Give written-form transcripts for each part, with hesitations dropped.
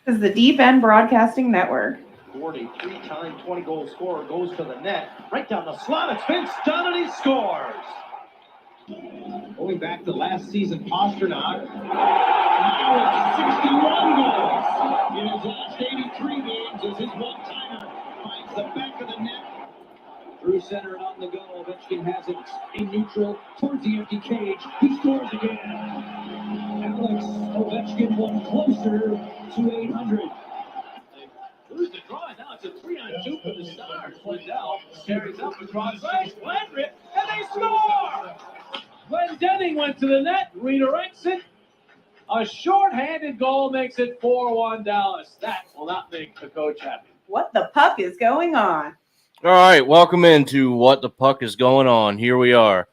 This is the Deep End Broadcasting Network. Ford, a three-time 20-goal scorer, goes to the net. Right down the slot. It's Vince Dunn, and he scores. Going back to last season, Pasternak. Now it's 61 goals. In his last 83 games as his one-timer finds the back of the net. Through center and on the go. Metzger has it in neutral towards the empty cage. He scores again. Alex Ovechkin one closer to 800. Lose the draw. Now it's a 3-on-2 for the Stars. Liddell carries up across ice. Landry, and they score! Glenn Denning went to the net, redirects it. A short-handed goal makes it 4-1 Dallas. That will not make the coach happy. What the puck is going on? All right, welcome into What the Puck is Going On. Here we are.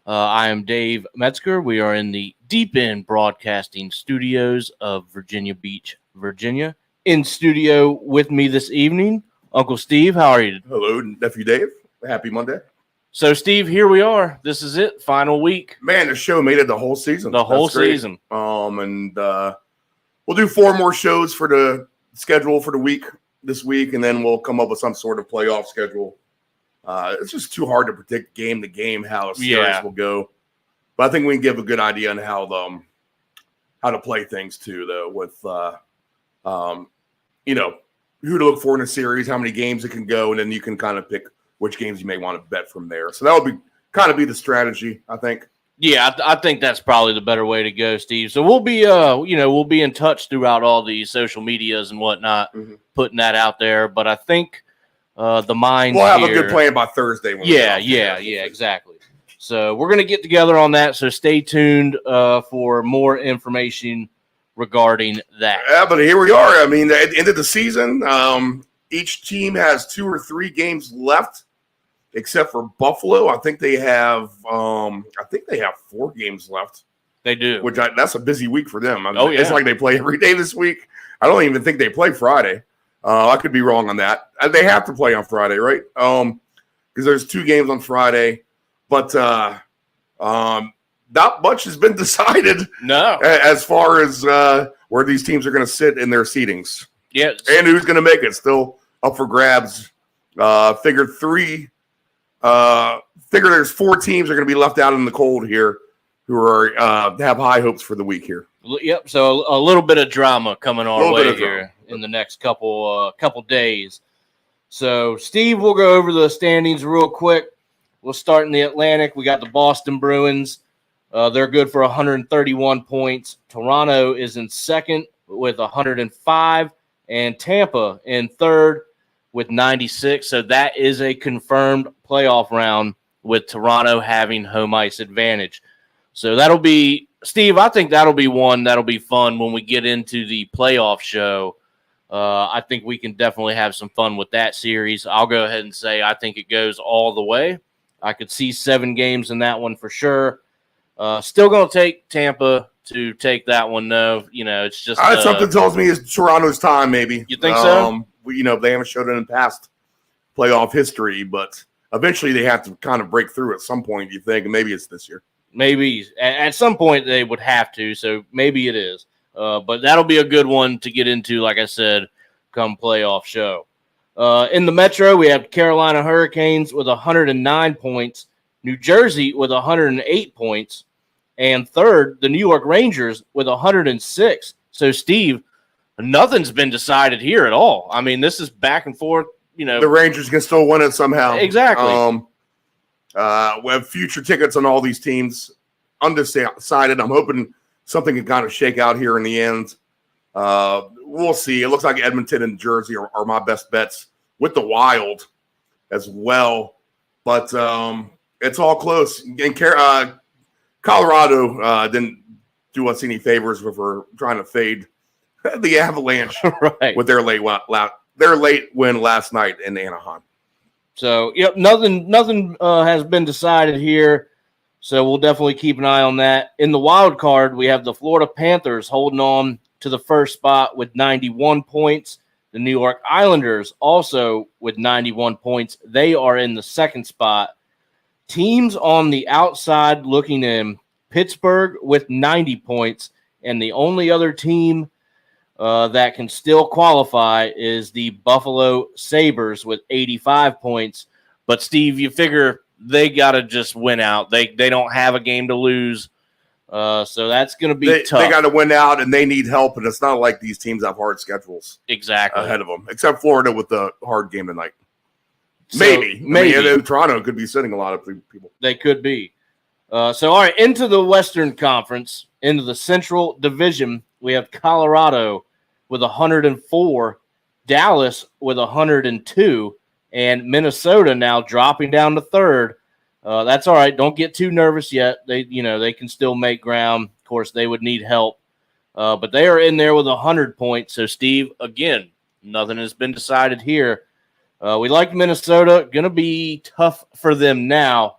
I am Dave Metzger. We are in the Deep End Broadcasting Studios of Virginia Beach, Virginia. In studio with me this evening, Uncle Steve. How are you? Hello, Nephew Dave. Happy Monday. So, Steve, here we are. This is it. Final week. Man, the show made it the whole season. The whole season. And we'll do 4 more shows for the schedule for the week this week, and then we'll come up with some sort of playoff schedule. It's just too hard to predict game to game how a series will go. But I think we can give a good idea on how to play things too, though, with who to look for in a series, how many games it can go, and then you can kind of pick which games you may want to bet from there. So that would be the strategy, I think. Yeah, I think that's probably the better way to go, Steve. So we'll be we'll be in touch throughout all these social medias and whatnot, putting that out there. But I think the mind we'll have a good plan by Thursday. Exactly. So we're gonna get together on that. So stay tuned for more information regarding that. Yeah, but here we are. I mean, at the end of the season, each team has 2 or 3 games left, except for Buffalo. I think they have 4 games left. They do. That's a busy week for them. It's like they play every day this week. I don't even think they play Friday. I could be wrong on that. They have to play on Friday, right? Because there's 2 games on Friday. But not much has been decided. No. As far as where these teams are going to sit in their seedings. Yeah. And who's going to make it. Still up for grabs. Figure there's 4 teams are going to be left out in the cold here who are have high hopes for the week here. Yep. So a little bit of drama coming our way here in the next couple days. So, Steve, we'll go over the standings real quick. We'll start in the Atlantic. We got the Boston Bruins. They're good for 131 points. Toronto is in second with 105, and Tampa in third with 96. So that is a confirmed playoff round with Toronto having home ice advantage. So that'll be, Steve, I think that'll be one that'll be fun when we get into the playoff show. I think we can definitely have some fun with that series. I'll go ahead and say I think it goes all the way. I could see 7 games in that one for sure. Still going to take Tampa to take that one, though. It's just something tells me it's Toronto's time, maybe. You think so? They haven't showed it in past playoff history, but eventually they have to kind of break through at some point, you think, and maybe it's this year. Maybe. At some point they would have to, so maybe it is. But that'll be a good one to get into, like I said, come playoff show. In the Metro, we have Carolina Hurricanes with 109 points, New Jersey with 108 points, and third, the New York Rangers with 106. So, Steve, nothing's been decided here at all. I mean, this is back and forth. The Rangers can still win it somehow. Exactly. We have future tickets on all these teams. Undecided. I'm hoping something can kind of shake out here in the end. We'll see. It looks like Edmonton and Jersey are my best bets with the Wild as well. But it's all close. And Colorado didn't do us any favors with her trying to fade the Avalanche right. with their late win last night in Anaheim. So, yep, nothing has been decided here. So we'll definitely keep an eye on that. In the wild card, we have the Florida Panthers holding on to the first spot with 91 points. The New York Islanders also with 91 points. They are in the second spot. Teams on the outside looking in, Pittsburgh with 90 points, and the only other team that can still qualify is the Buffalo Sabres with 85 points. But, Steve, you figure they got to just win out. They don't have a game to lose. So that's going to be tough. They got to win out, and they need help, and it's not like these teams have hard schedules exactly ahead of them, except Florida with the hard game tonight. So, maybe. Maybe. I mean, Toronto could be sitting a lot of people. They could be. All right, into the Western Conference, into the Central Division, we have Colorado with 104, Dallas with 102, and Minnesota now dropping down to third. That's all right. Don't get too nervous yet. They can still make ground. Of course, they would need help, but they are in there with 100 points. So, Steve, again, nothing has been decided here. We like Minnesota. Going to be tough for them now,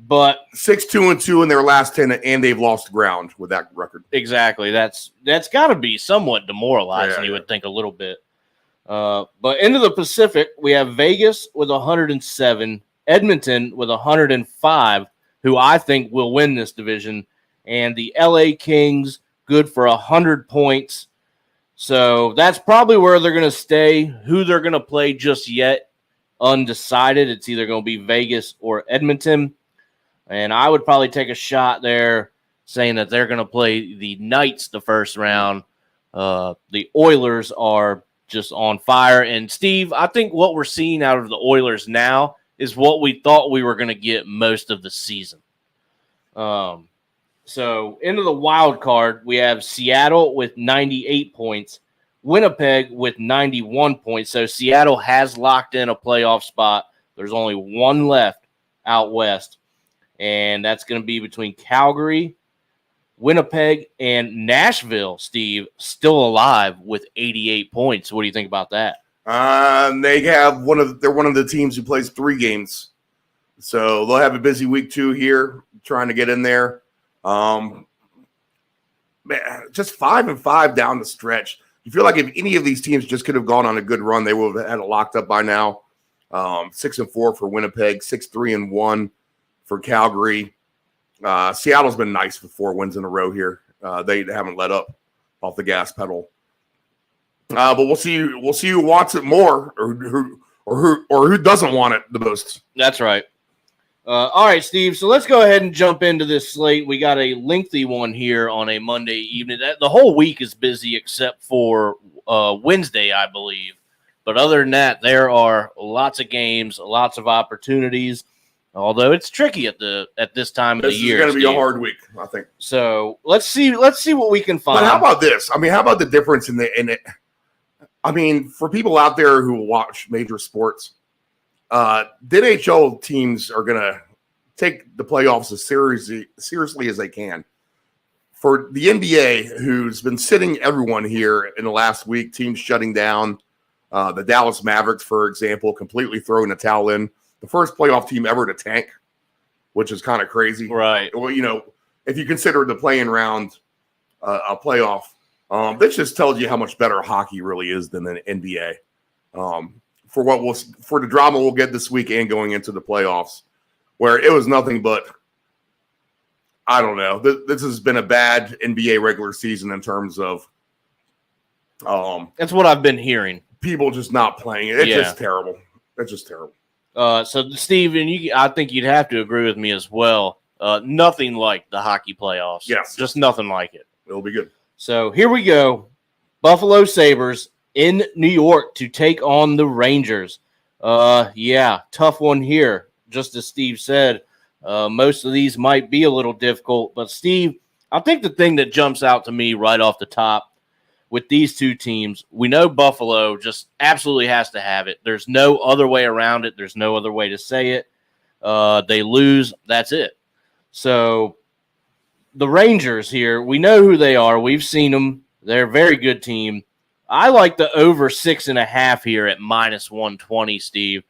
but 6-2-2 in their last 10, and they've lost ground with that record. Exactly. That's got to be somewhat demoralizing. You would think a little bit. But into the Pacific, we have Vegas with 107. Edmonton with 105, who I think will win this division, and the LA Kings good for 100 points. So that's probably where they're going to stay. Who they're going to play just yet, undecided. It's either going to be Vegas or Edmonton. And I would probably take a shot there saying that they're going to play the Knights the first round. The Oilers are just on fire. And, Steve, I think what we're seeing out of the Oilers now is what we thought we were going to get most of the season. So into the wild card, we have Seattle with 98 points, Winnipeg with 91 points. So Seattle has locked in a playoff spot. There's only one left out west, and that's going to be between Calgary, Winnipeg, and Nashville, Steve, still alive with 88 points. What do you think about that? They have they're one of the teams who plays 3 games. So they'll have a busy week 2 here trying to get in there. Man, just 5-5 down the stretch. You feel like if any of these teams just could have gone on a good run, they would have had it locked up by now. 6-4 for Winnipeg, 6-3-1 for Calgary. Seattle's been nice with 4 wins in a row here. They haven't let up off the gas pedal. But we'll see who wants it more, or who doesn't want it the most. That's right. All right, Steve. So let's go ahead and jump into this slate. We got a lengthy one here on a Monday evening. The whole week is busy except for Wednesday, I believe. But other than that, there are lots of games, lots of opportunities. Although it's tricky at this time of the year. This is going to be a hard week, I think. So let's see what we can find. But how about this? I mean, how about the difference in it? I mean, for people out there who watch major sports, the NHL teams are going to take the playoffs as seriously as they can. For the NBA, who's been sitting everyone here in the last week, teams shutting down, the Dallas Mavericks, for example, completely throwing the towel in. The first playoff team ever to tank, which is kind of crazy. Right. Well, if you consider the playing round a playoff, this just tells you how much better hockey really is than the NBA. For the drama we'll get this week and going into the playoffs, where it was nothing but, I don't know. This has been a bad NBA regular season in terms of. That's what I've been hearing. People just not playing it. It's just terrible. It's just terrible. So, Steve, and I think you'd have to agree with me as well. Nothing like the hockey playoffs. Yes. Just nothing like it. It'll be good. So here we go. Buffalo Sabres in New York to take on the Rangers. Tough one here. Just as Steve said, most of these might be a little difficult. But, Steve, I think the thing that jumps out to me right off the top with these two teams, we know Buffalo just absolutely has to have it. There's no other way around it. There's no other way to say it. They lose, that's it. So the Rangers here, we know who they are. We've seen them. They're a very good team. I like the over 6.5 here at -120, Steve.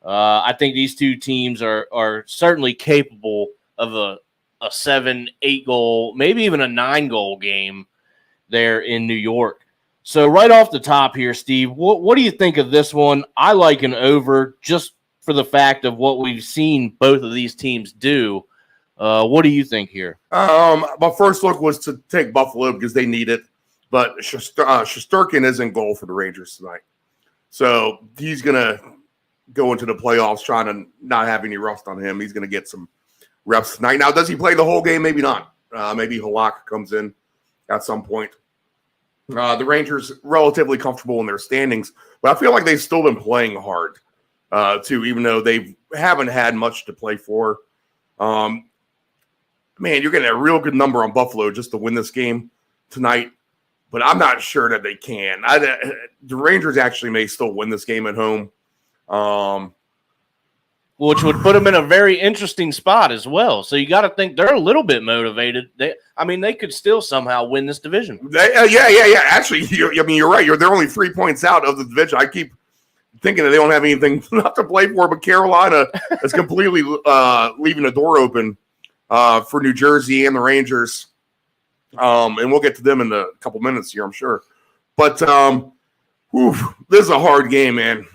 I think these two teams are certainly capable of a 7-8 goal, maybe even a 9-goal game there in New York. So right off the top here, Steve, what do you think of this one? I like an over just for the fact of what we've seen both of these teams do. What do you think here? My first look was to take Buffalo because they need it. But Shesterkin is in goal for the Rangers tonight. So he's going to go into the playoffs trying to not have any rust on him. He's going to get some reps tonight. Now, does he play the whole game? Maybe not. Maybe Halak comes in at some point. The Rangers relatively comfortable in their standings, but I feel like they've still been playing hard too, even though they haven't had much to play for. Man, you're getting a real good number on Buffalo just to win this game tonight, but I'm not sure that they can. The Rangers actually may still win this game at home. Which would put them in a very interesting spot as well. So you got to think they're a little bit motivated. They could still somehow win this division. Yeah. Actually, you're right. They're only 3 points out of the division. I keep thinking that they don't have anything left to play for, but Carolina is completely leaving the door open for New Jersey and the Rangers. And we'll get to them in a couple minutes here, I'm sure. But this is a hard game, man.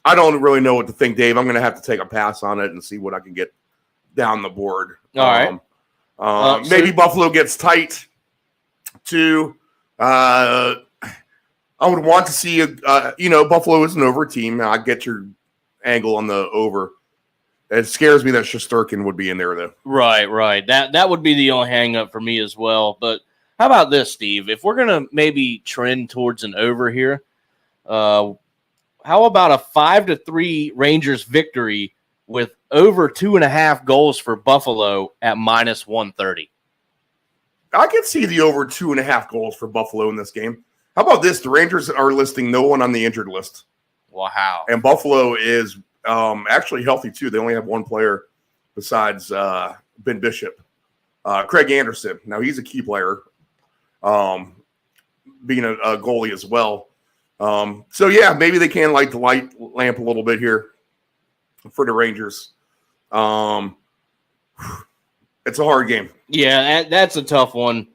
I don't really know what to think, Dave. I'm going to have to take a pass on it and see what I can get down the board. All right. Maybe Buffalo gets tight, too. I would want to see, Buffalo is an over team. I get your angle on the over. It scares me that Shesterkin would be in there, though. Right. That would be the only hang-up for me as well. But how about this, Steve? If we're going to maybe trend towards an over here, how about a 5-3 Rangers victory with over 2.5 goals for Buffalo at -130? I can see the over 2.5 goals for Buffalo in this game. How about this? The Rangers are listing no one on the injured list. Wow. And Buffalo is actually healthy, too. They only have one player besides Ben Bishop. Craig Anderson. Now, he's a key player, being a goalie as well. Maybe they can light the light lamp a little bit here for the Rangers. It's a hard game. Yeah, that's a tough one.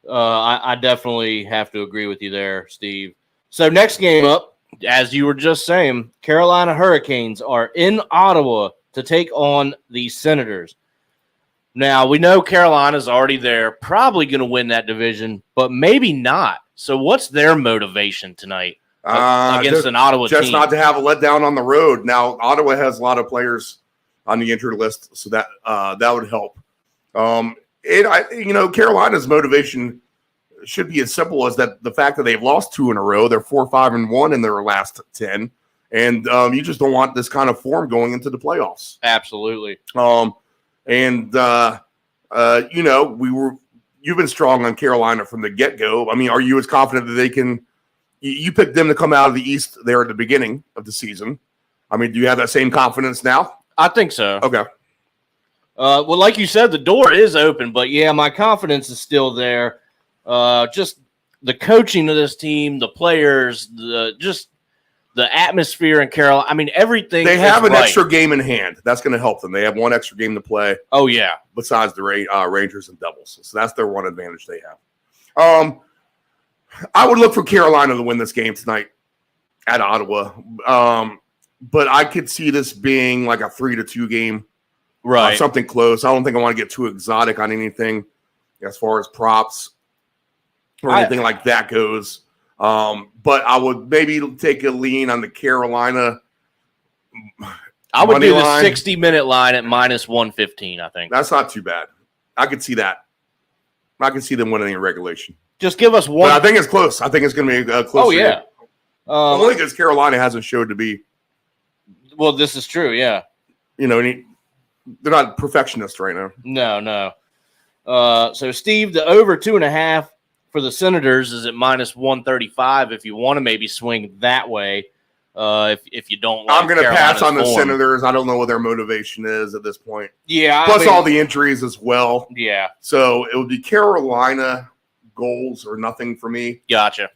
I definitely have to agree with you there, Steve. So next game up, as you were just saying, Carolina Hurricanes are in Ottawa to take on the Senators. Now, we know Carolina's already there, probably going to win that division, but maybe not. So what's their motivation tonight against an Ottawa team? Just not to have a letdown on the road. Now, Ottawa has a lot of players on the injured list, so that would help. Carolina's motivation should be as simple as that. The fact that they've lost 2 in a row, they're 4-5-1 in their last 10, and you just don't want this kind of form going into the playoffs. Absolutely. You've been strong on Carolina from the get-go. I mean, are you as confident that they can – you picked them to come out of the East there at the beginning of the season. I mean, do you have that same confidence now? I think so. Okay. Well, like you said, the door is open, but, yeah, my confidence is still there. Just the coaching of this team, the players, the atmosphere in Carolina. I mean, everything. They have an extra game in hand. That's going to help them. They have one extra game to play. Oh, yeah. Besides the Rangers and Devils. So that's their one advantage they have. I would look for Carolina to win this game tonight at Ottawa. But I could see this being like a 3-2 game. Right. Something close. I don't think I want to get too exotic on anything as far as props or anything like that goes. But I would maybe take a lean on the Carolina. I would do the 60-minute line at -115, I think. That's not too bad. I could see that. I could see them winning in regulation. Just give us one. But I think it's close. I think it's going to be a close. Oh, yeah. Only because Carolina hasn't showed to be. Well, this is true, yeah. They're not perfectionists right now. No. So, Steve, the over 2.5 for the Senators is at -135 if you want to maybe swing that way. If you don't like I'm going to pass on the form. Senators. I don't know what their motivation is at this point. Yeah. Plus all the injuries as well. Yeah. So it would be Carolina goals or nothing for me. Gotcha.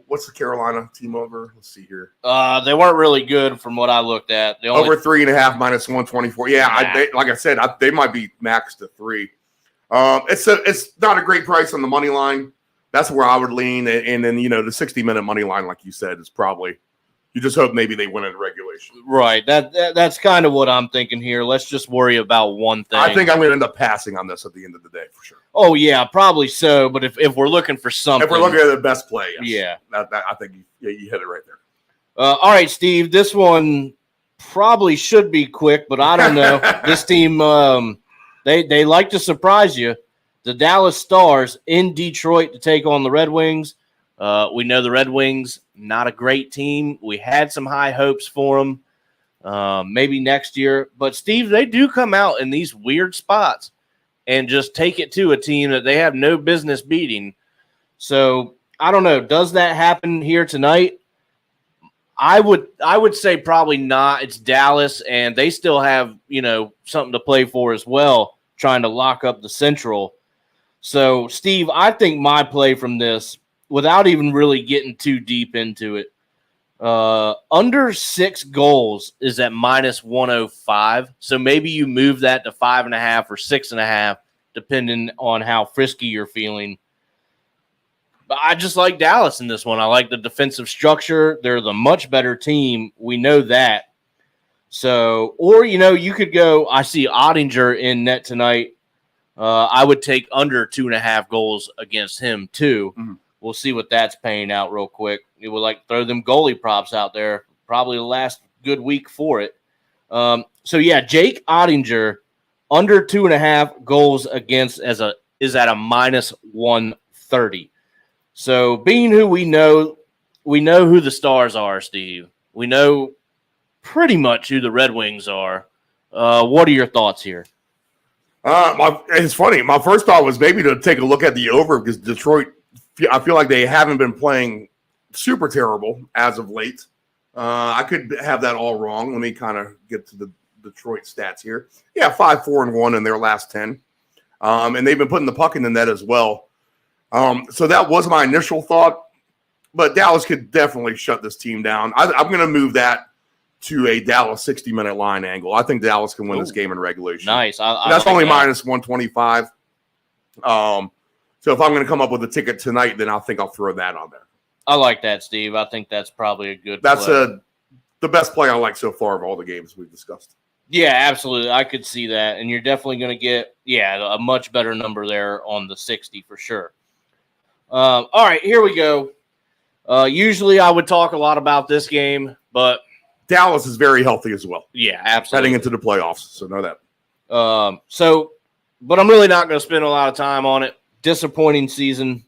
What's the Carolina team over? Let's see here. They weren't really good from what I looked at. Over 3.5 -124. Yeah, like I said, they might be max to 3. It's not a great price on the money line. That's where I would lean. And then, the 60-minute money line, like you said, is probably You just hope maybe they win in regulation. Right. That's kind of what I'm thinking here. Let's just worry about one thing. I think I'm going to end up passing on this at the end of the day for sure. Oh, yeah, probably so. But if we're looking for something. If we're looking at the best play, yes. Yeah. I think you hit it right there. All right, Steve, this one probably should be quick, but I don't know. This team, they like to surprise you. The Dallas Stars in Detroit to take on the Red Wings. We know the Red Wings, not a great team. We had some high hopes for them, maybe next year. But, Steve, they do come out in these weird spots and just take it to a team that they have no business beating. So, I don't know. Does that happen here tonight? I would say probably not. It's Dallas, and they still have, something to play for as well, trying to lock up the Central. So, Steve, I think my play from this, without even really getting too deep into it, under 6 goals is at -105. So maybe you move that to 5.5 or 6.5, depending on how frisky you're feeling. But I just like Dallas in this one. I like the defensive structure. They're the much better team. We know that. So, or, you could go, I see Ottinger in net tonight. I would take under 2.5 goals against him too. Mm-hmm. We'll see what that's paying out real quick. We would like to throw them goalie props out there. Probably the last good week for it. So, yeah, Jake Ottinger, under 2.5 goals against is at a -130. So, being who we know who the Stars are, Steve. We know pretty much who the Red Wings are. What are your thoughts here? It's funny. My first thought was maybe to take a look at the over because Detroit, I feel like they haven't been playing super terrible as of late. I could have that all wrong. Let me kind of get to the Detroit stats here. Yeah, 5-4-1 in their last 10. And they've been putting the puck in the net as well. So that was my initial thought. But Dallas could definitely shut this team down. I'm going to move that to a Dallas 60-minute line angle. I think Dallas can win this game in regulation. Nice. That's only -125. So if I'm going to come up with a ticket tonight, then I think I'll throw that on there. I like that, Steve. I think that's probably a good That's play. The best play I like so far of all the games we've discussed. Yeah, absolutely. I could see that. And you're definitely going to get, a much better number there on the 60 for sure. All right, here we go. Usually I would talk a lot about this game, but Dallas is very healthy as well. Yeah, absolutely. Heading into the playoffs, so know that. But I'm really not going to spend a lot of time on it. Disappointing season.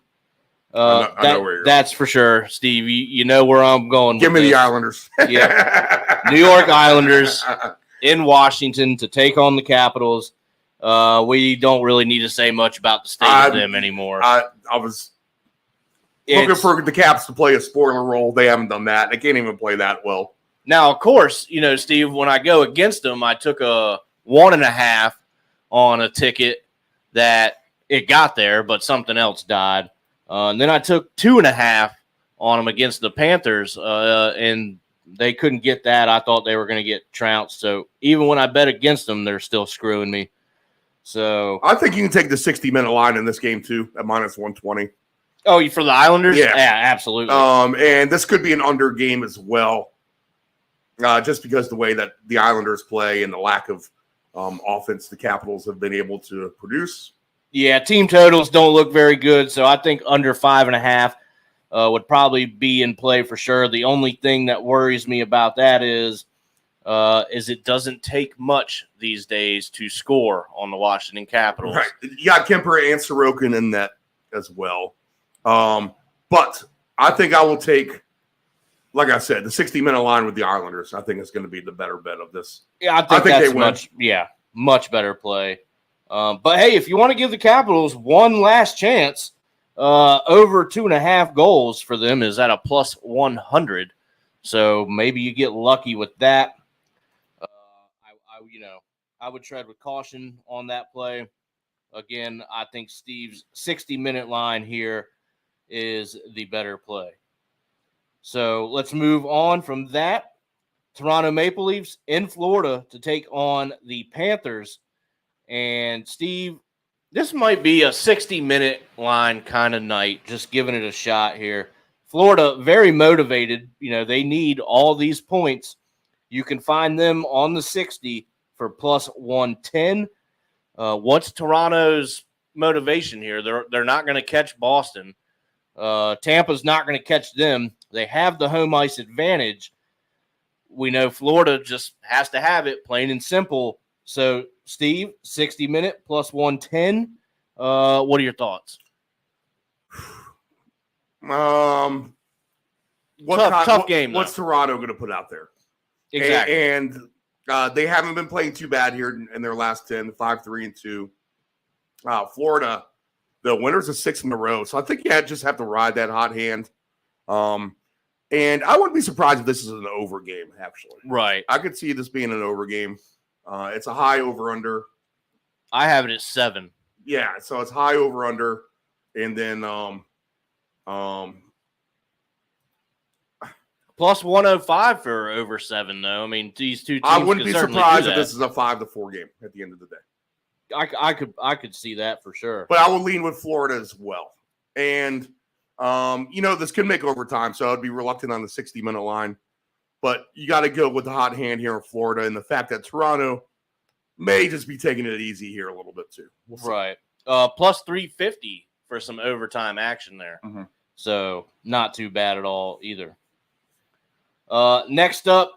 I know where you're that's for sure, Steve. You know where I'm going. Give me this. the Islanders. Yeah, New York Islanders in Washington to take on the Capitals. We don't really need to say much about the state of them anymore. I was looking for the Caps to play a spoiler role. They haven't done that. They can't even play that well. Now, of course, Steve, when I go against them, I took a 1.5 on a ticket that it got there, but something else died. And then I took 2.5 on them against the Panthers, and they couldn't get that. I thought they were going to get trounced. So even when I bet against them, they're still screwing me. So I think you can take the 60-minute line in this game too at -120. Oh, for the Islanders? Yeah, absolutely. And this could be an under game as well, just because the way that the Islanders play and the lack of offense the Capitals have been able to produce. Yeah, team totals don't look very good, so I think under 5.5 would probably be in play for sure. The only thing that worries me about that is it doesn't take much these days to score on the Washington Capitals. Right. You got Kemper and Sorokin in that as well. But I think I will take, like I said, the 60-minute line with the Islanders. I think it's going to be the better bet of this. Yeah, I think that's much better play. But, hey, if you want to give the Capitals one last chance, over 2.5 goals for them is at a +100. So maybe you get lucky with that. I would tread with caution on that play. Again, I think Steve's 60-minute line here is the better play. So let's move on from that. Toronto Maple Leafs in Florida to take on the Panthers. And, Steve, this might be a 60-minute line kind of night, just giving it a shot here. Florida, very motivated. They need all these points. You can find them on the 60 for plus 110. What's Toronto's motivation here? They're not going to catch Boston. Tampa's not going to catch them. They have the home ice advantage. We know Florida just has to have it, plain and simple. So, Steve, 60-minute plus 110. What are your thoughts? Tough game. What's Toronto going to put out there? Exactly. And they haven't been playing too bad here in their last 10, 5-3-2. Florida, the winners of 6 in a row. So I think you just have to ride that hot hand. And I wouldn't be surprised if this is an over game, actually. Right. I could see this being an over game. It's a high over-under. I have it at 7. Yeah, so it's high over-under. And then plus 105 for over 7, though. I mean, these two teams I wouldn't be surprised if this is a 5-4 game at the end of the day. I could see that for sure. But I would lean with Florida as well. And, this could make overtime, so I'd be reluctant on the 60-minute line. But you got to go with the hot hand here in Florida and the fact that Toronto may just be taking it easy here a little bit too. Right. Plus 350 for some overtime action there. Mm-hmm. So not too bad at all either. Next up,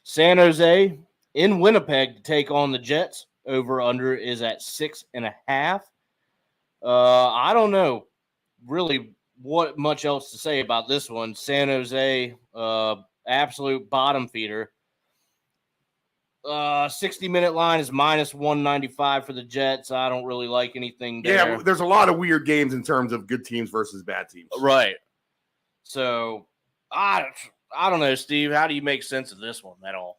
San Jose in Winnipeg to take on the Jets. Over-under is at 6.5. I don't know really what much else to say about this one. San Jose, absolute bottom feeder. 60-minute line is minus 195 for the Jets. I don't really like anything there. Yeah, there's a lot of weird games in terms of good teams versus bad teams. Right. So, I don't know, Steve. How do you make sense of this one at all?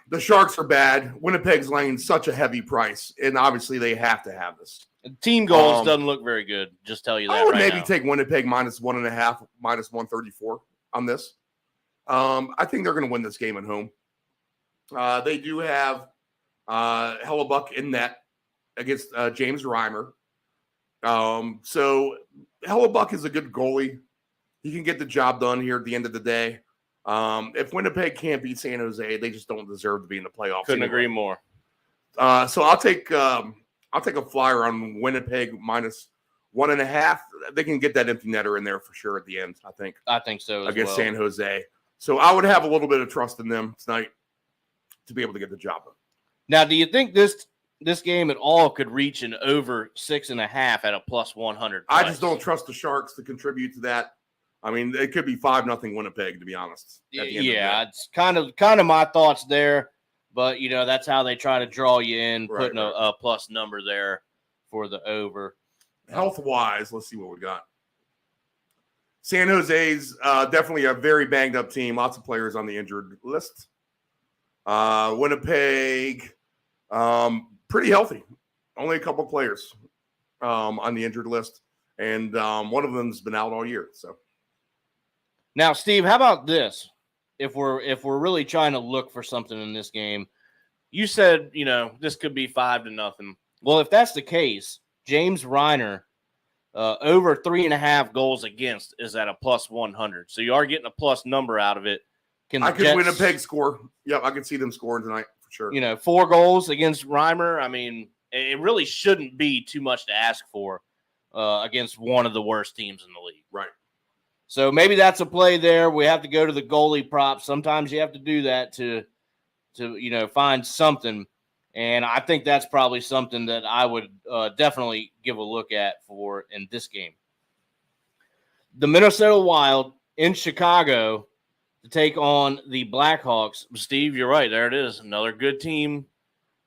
The Sharks are bad. Winnipeg's laying such a heavy price, and obviously they have to have this. Team goals doesn't look very good. Just tell you that. I would right maybe now. take Winnipeg minus 1.5, minus 134 on this. I think they're going to win this game at home. They do have Hellebuck in net against James Reimer. So Hellebuck is a good goalie. He can get the job done here at the end of the day. If Winnipeg can't beat San Jose, they just don't deserve to be in the playoffs. Couldn't agree more. So I'll take a flyer on Winnipeg minus 1.5. They can get that empty netter in there for sure at the end. I think so against well. San Jose. So I would have a little bit of trust in them tonight to be able to get the job done. Now, do you think this game at all could reach an over 6.5 at a plus 100? I just don't trust the Sharks to contribute to that. I mean, it could be 5-0 Winnipeg, to be honest. Yeah, it's kind of my thoughts there, but that's how they try to draw you in, putting a plus number there for the over. Health-wise, let's see what we got. San Jose's definitely a very banged-up team. Lots of players on the injured list. Winnipeg, pretty healthy. Only a couple players on the injured list, and one of them's been out all year. So. Now, Steve, how about this? If we're really trying to look for something in this game, you said this could be 5-0. Well, if that's the case, James Reimer over 3.5 goals against is at a plus 100. So you are getting a plus number out of it. I could Winnipeg score. Yep, I could see them scoring tonight for sure. 4 goals against Reimer. I mean, it really shouldn't be too much to ask for against one of the worst teams in the league. Right. So maybe that's a play there. We have to go to the goalie prop. Sometimes you have to do that to find something. And I think that's probably something that I would definitely give a look at for in this game. The Minnesota Wild in Chicago to take on the Blackhawks. Steve, you're right. There it is. Another good team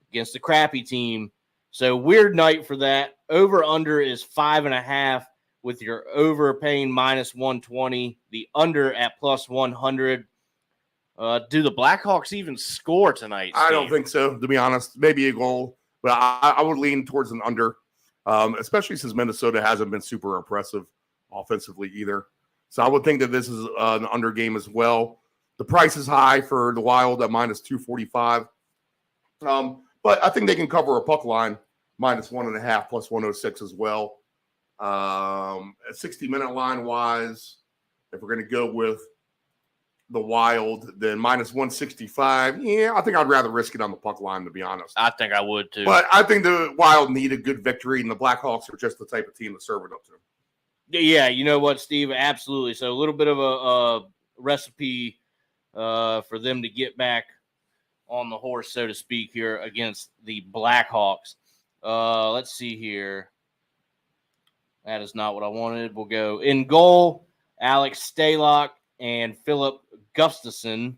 against a crappy team. So weird night for that. Over-under is 5.5. With your over paying minus 120, the under at plus 100. Do the Blackhawks even score tonight, Steve? I don't think so, to be honest. Maybe a goal, but I would lean towards an under, especially since Minnesota hasn't been super impressive offensively either. So I would think that this is an under game as well. The price is high for the Wild at minus 245. But I think they can cover a puck line minus 1.5 plus 106 as well. At 60-minute line wise, if we're going to go with the Wild, then minus 165. Yeah, I think I'd rather risk it on the puck line, to be honest. I think I would too. But I think the Wild need a good victory, and the Blackhawks are just the type of team to serve it up to. Yeah, you know what, Steve? Absolutely. So a little bit of a recipe for them to get back on the horse, so to speak, here against the Blackhawks. Let's see here. That is not what I wanted. We'll go in goal, Alex Stalock and Philip Gustafson.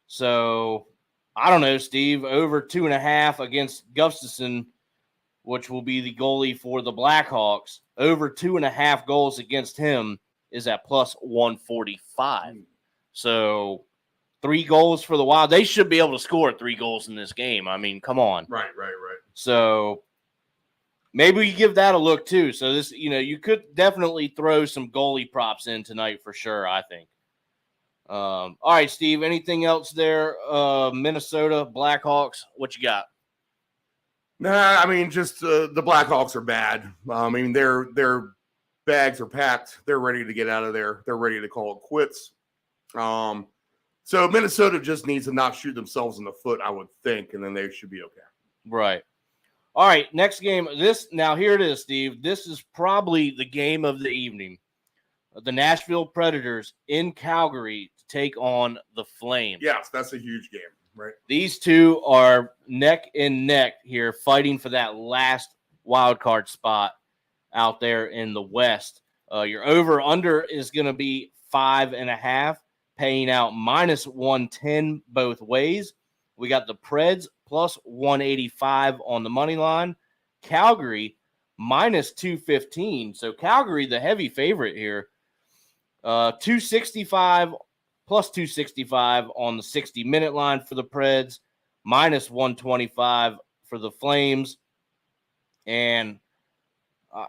So I don't know, Steve, over 2.5 against Gustafson, which will be the goalie for the Blackhawks. Over 2.5 goals against him is at plus 145. So 3 goals for the Wild. They should be able to score 3 goals in this game. I mean, come on. Right. So maybe we give that a look too. So this, you could definitely throw some goalie props in tonight for sure, I think. All right, Steve, anything else there? Minnesota Blackhawks, what you got? Nah, I mean, just the Blackhawks are bad. I mean, their bags are packed. They're ready to get out of there. They're ready to call it quits. So Minnesota just needs to not shoot themselves in the foot, I would think, and then they should be okay. Right. All right, next game. Here it is, Steve. This is probably the game of the evening. The Nashville Predators in Calgary to take on the Flames. Yes, that's a huge game, right? These two are neck and neck here, fighting for that last wild card spot out there in the West. Your over-under is going to be 5.5, paying out minus 110 both ways. We got the Preds plus 185 on the money line. Calgary minus 215. So Calgary, the heavy favorite here. 265 plus 265 on the 60-minute line for the Preds, minus 125 for the Flames. And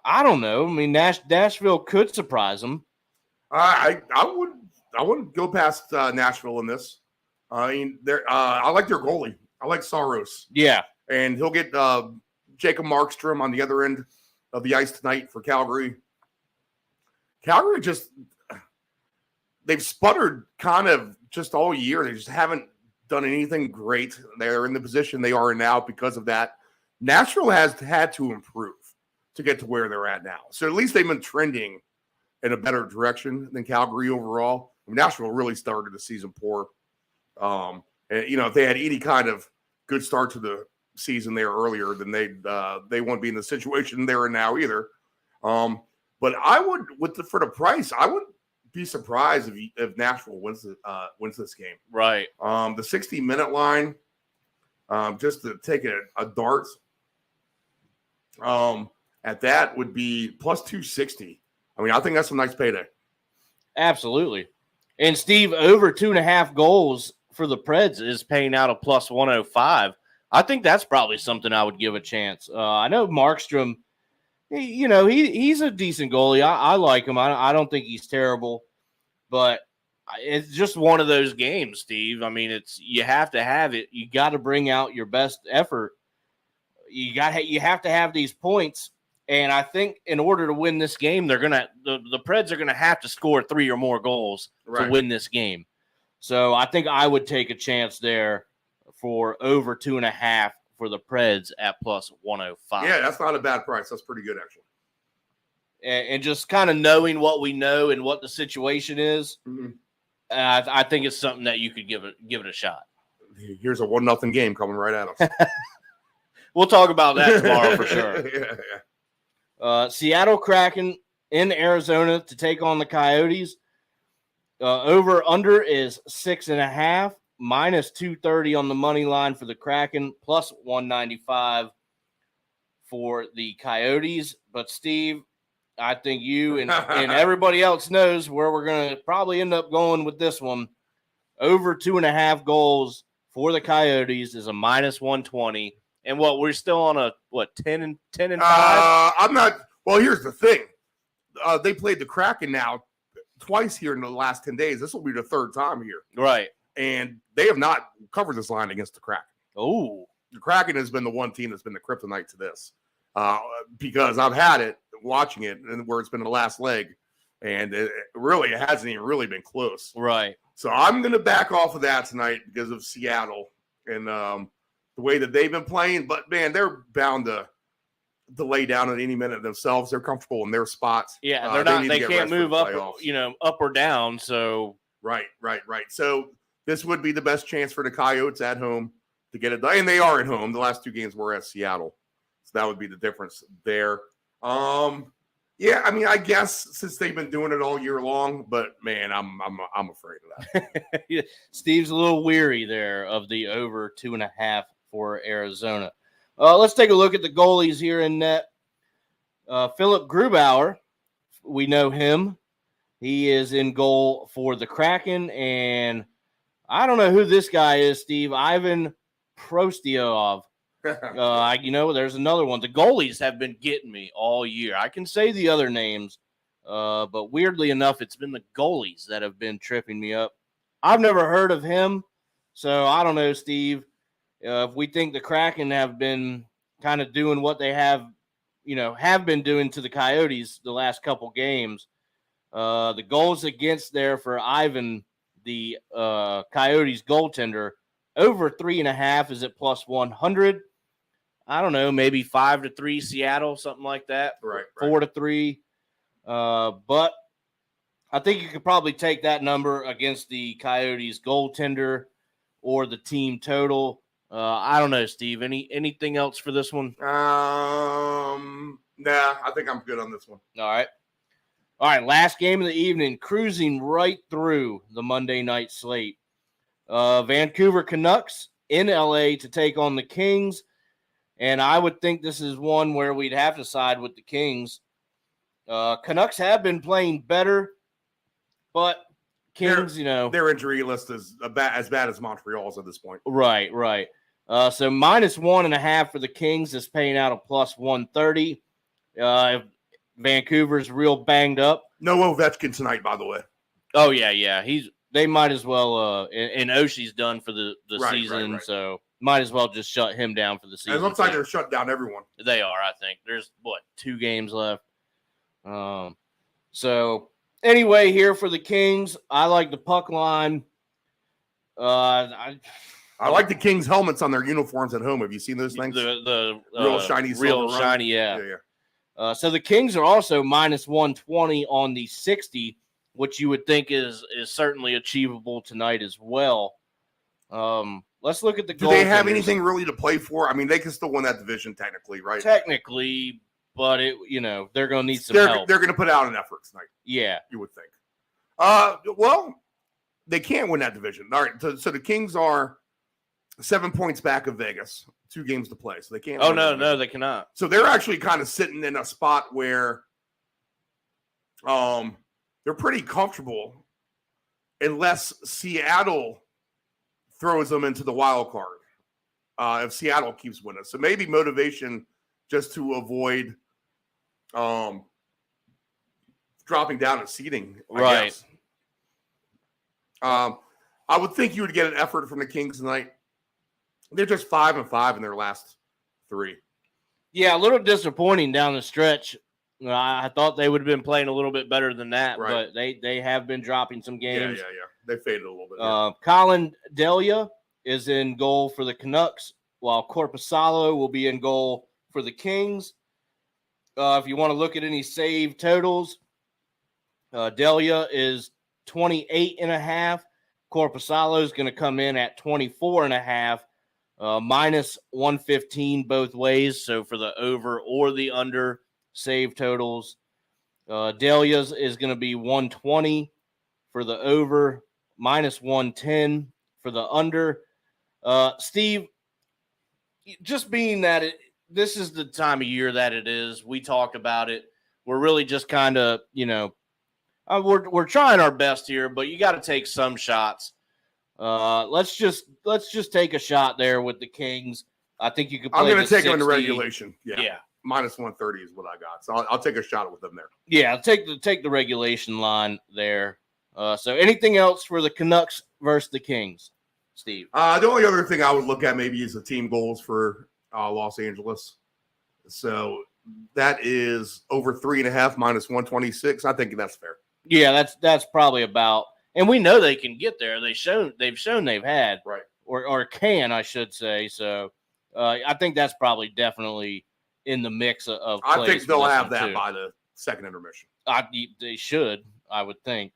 I don't know. I mean, Nashville could surprise them. I wouldn't go past Nashville in this. I mean, I like their goalie. I like Saros. Yeah. And he'll get Jacob Markstrom on the other end of the ice tonight for Calgary. Calgary they've sputtered kind of just all year. They just haven't done anything great. They're in the position they are now because of that. Nashville has had to improve to get to where they're at now. So at least they've been trending in a better direction than Calgary overall. I mean, Nashville really started the season poor. And, if they had any kind of good start to the season there earlier, then they won't be in the situation they're in now either. But I would, for the price, I would be surprised if Nashville wins this game. Right. The 60-minute line, just to take a dart, at that would be plus 260. I mean, I think that's a nice payday. Absolutely. And Steve, over 2.5 goals for the Preds is paying out a plus 105. I think that's probably something I would give a chance. I know Markstrom, he's a decent goalie. I like him. I don't think he's terrible, but it's just one of those games, Steve. I mean, you have to have it. You got to bring out your best effort. You have to have these points. And I think in order to win this game, the Preds are gonna have to score 3 or more goals to win this game. So I think I would take a chance there for over 2.5 for the Preds at plus 105. Yeah, that's not a bad price. That's pretty good, actually. And just kind of knowing what we know and what the situation is, I think it's something that you could give it a shot. Here's a 1-0 game coming right at us. We'll talk about that tomorrow for sure. Yeah. Seattle Kraken in Arizona to take on the Coyotes. Over under is 6.5, minus 230 on the money line for the Kraken, plus 195 for the Coyotes. But Steve, I think you and everybody else knows where we're going to probably end up going with this one. Over 2.5 goals for the Coyotes is a minus 120. And we're still on a 10 and 5? I'm not. Well, here's the thing. They played the Kraken now twice here in the last 10 days. This will be the 3rd time here. Right. And they have not covered this line against the Kraken. Oh. The Kraken has been the one team that's been the kryptonite to this. Because I've had it watching it, and where it's been the last leg, and it hasn't even really been close. Right. So I'm going to back off of that tonight because of Seattle and the way that they've been playing. But man, they're bound to lay down at any minute themselves. They're comfortable in their spots. Yeah, they're not. They can't move up, playoffs. up or down. So right. So this would be the best chance for the Coyotes at home to get it done, and they are at home. The last 2 games were at Seattle, so that would be the difference there. Yeah, I mean, I guess since they've been doing it all year long, but man, I'm afraid of that. Yeah, Steve's a little weary there of the over 2.5 for Arizona. Let's take a look at the goalies here in net. Philip Grubauer, we know him. He is in goal for the Kraken, and I don't know who this guy is, Steve. Ivan Prostiov. There's another one. The goalies have been getting me all year. I can say the other names, but weirdly enough, it's been the goalies that have been tripping me up. I've never heard of him, so I don't know, Steve. If we think the Kraken have been kind of doing what they have been doing to the Coyotes the last couple games, the goals against there for Ivan, the Coyotes goaltender, over 3.5 is at +100. I don't know, maybe 5-3 Seattle, something like that. Right. 4-3. But I think you could probably take that number against the Coyotes goaltender or the team total. I don't know, Steve. Anything else for this one? Nah, I think I'm good on this one. All right. Last game of the evening, cruising right through the Monday night slate. Vancouver Canucks in LA to take on the Kings. And I would think this is one where we'd have to side with the Kings. Canucks have been playing better, but Kings, their injury list is as bad as Montreal's at this point. Right. So -1.5 for the Kings is paying out a +130. Vancouver's real banged up. No Ovechkin tonight, by the way. Oh yeah. They might as well. And Oshie's done for the season, right. So might as well just shut him down for the season. It looks like they're shutting down everyone. They are, I think. There's 2 games left. So anyway, here for the Kings, I like the puck line. I like the Kings helmets on their uniforms at home. Have you seen those things? The real shiny, yeah. So the Kings are also -120 on the 60, which you would think is certainly achievable tonight as well. Let's look at the goaltenders. Do they have anything really to play for? I mean, they can still win that division technically, right? Technically, but they're going to need some help. They're going to put out an effort tonight. Yeah, you would think. Well, they can't win that division. All right, so the Kings are 7 points back of Vegas. 2 games to play, so they can't. Oh no, they cannot. So they're actually kind of sitting in a spot where, they're pretty comfortable, unless Seattle throws them into the wild card. If Seattle keeps winning, so maybe motivation just to avoid dropping down in seeding. I guess. I would think you would get an effort from the Kings tonight. They're just 5-5 in their last 3. Yeah, a little disappointing down the stretch. I thought they would have been playing a little bit better than that, right. But they have been dropping some games. Yeah. They faded a little bit. Colin Delia is in goal for the Canucks, while Korpisalo will be in goal for the Kings. If you want to look at any save totals, Delia is 28.5. Korpisalo is going to come in at 24.5, -115 both ways. So for the over or the under save totals, Delia's is going to be 120 for the over, -110 for the under. Steve, just being that this is the time of year that it is, we talk about it. We're really just kind of, we're trying our best here, but you got to take some shots. Let's just take a shot there with the Kings. I think you could play. I'm going to take 60. them in regulation. Yeah. -130 is what I got. So I'll take a shot with them there. Yeah, take the regulation line there. So anything else for the Canucks versus the Kings, Steve? The only other thing I would look at maybe is the team goals for Los Angeles. So That is over 3.5 minus 126. I think that's fair. Yeah, that's probably about, and we know they can get there. They've shown they've had, Right. or can, I should say. So I think that's probably definitely in the mix of I plays think for they'll this have one, that too. by the second intermission. They should, I would think.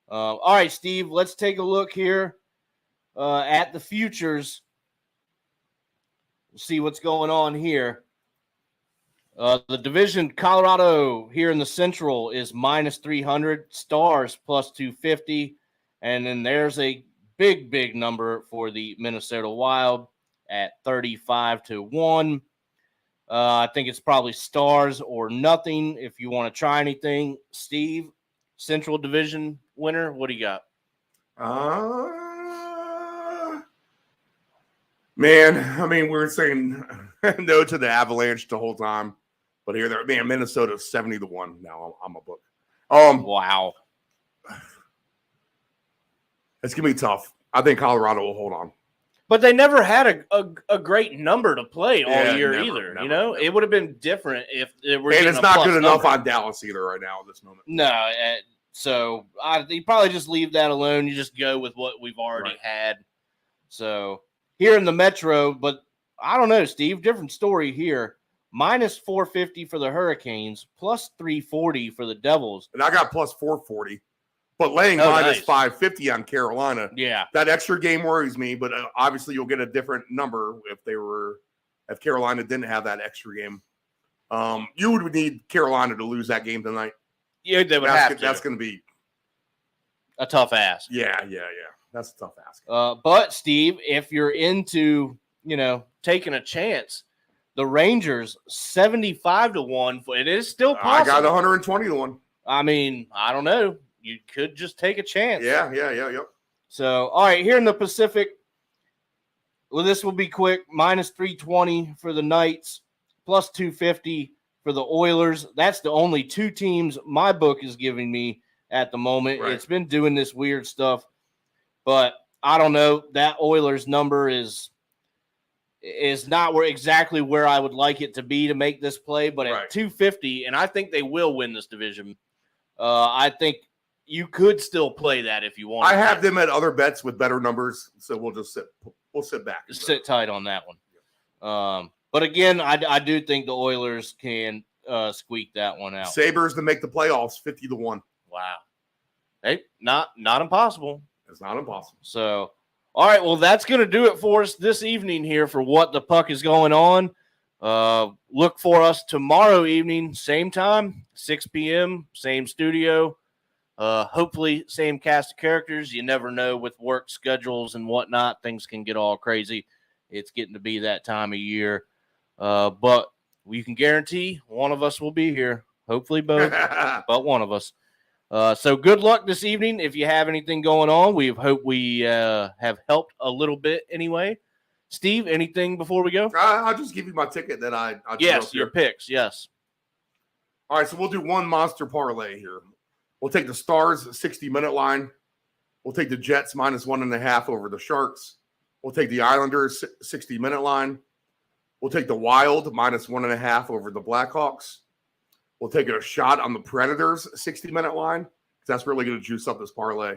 All right, Steve, let's take a look here at the futures. See what's going on here. The division, Colorado here in the Central is minus 300, Stars plus 250. And then there's a big number for the Minnesota Wild at 35-1. I think it's probably Stars or nothing if you want to try anything. Steve, Central Division winner, what do you got? Man, I mean, we were saying no to the Avalanche the whole time, but here, man, Minnesota's 70-1 now. I'm a book. Wow, it's gonna be tough. I think Colorado will hold on, but they never had a great number to play all year never, either. never, you know, never. It would have been different if it were. And it's not good enough number on Dallas either right now at this moment. No, so you probably just leave that alone. You just go with what we've already had. So here in the Metro, but I don't know, Steve, different story here. Minus 450 for the Hurricanes, plus 340 for the Devils. And I got plus 440, but laying minus 550 on Carolina. Yeah. That extra game worries me, but obviously you'll get a different number if Carolina didn't have that extra game. You would need Carolina to lose that game tonight. Yeah, they would have to. That's going to be a tough ask. Yeah. That's a tough ask. But Steve, if you're into, taking a chance, the Rangers 75-1. It is still possible. I got 120-1. I mean, I don't know. You could just take a chance. Yeah. So, all right, here in the Pacific, well, this will be quick. Minus 320 for the Knights, plus 250 for the Oilers. That's the only two teams my book is giving me at the moment. Right. It's been doing this weird stuff, but I don't know. That Oilers number is not exactly where I would like it to be to make this play, but at 250, and I think they will win this division. I think you could still play that if you want. I have them at other bets with better numbers, so we'll sit back. Sit tight on that one. But again, I do think the Oilers can squeak that one out. Sabres to make the playoffs, 50-1. Wow. Hey, not impossible. It's not impossible. So, all right, well, that's going to do it for us this evening here for What the Puck is Going On. Look for us tomorrow evening, same time, 6 p.m., same studio. Hopefully, same cast of characters. You never know with work schedules and whatnot. Things can get all crazy. It's getting to be that time of year. But we can guarantee one of us will be here. Hopefully both, but one of us. So good luck this evening. If you have anything going on, we hope we have helped a little bit anyway. Steve, anything before we go? I'll just give you my ticket that I yes, your picks, yes. All right, so we'll do one monster parlay here. We'll take the Stars 60-minute line. We'll take the Jets minus 1.5 over the Sharks. We'll take the Islanders 60-minute line. We'll take the Wild minus 1.5 over the Blackhawks. We'll take a shot on the Predators 60-minute line because that's really going to juice up this parlay.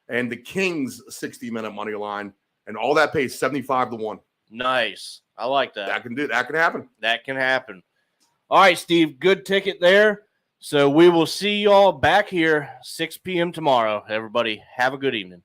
And the Kings 60-minute money line. And all that pays 75-1. Nice. I like that. That can happen. That can happen. All right, Steve, good ticket there. So we will see y'all back here 6 p.m. tomorrow. Everybody, have a good evening.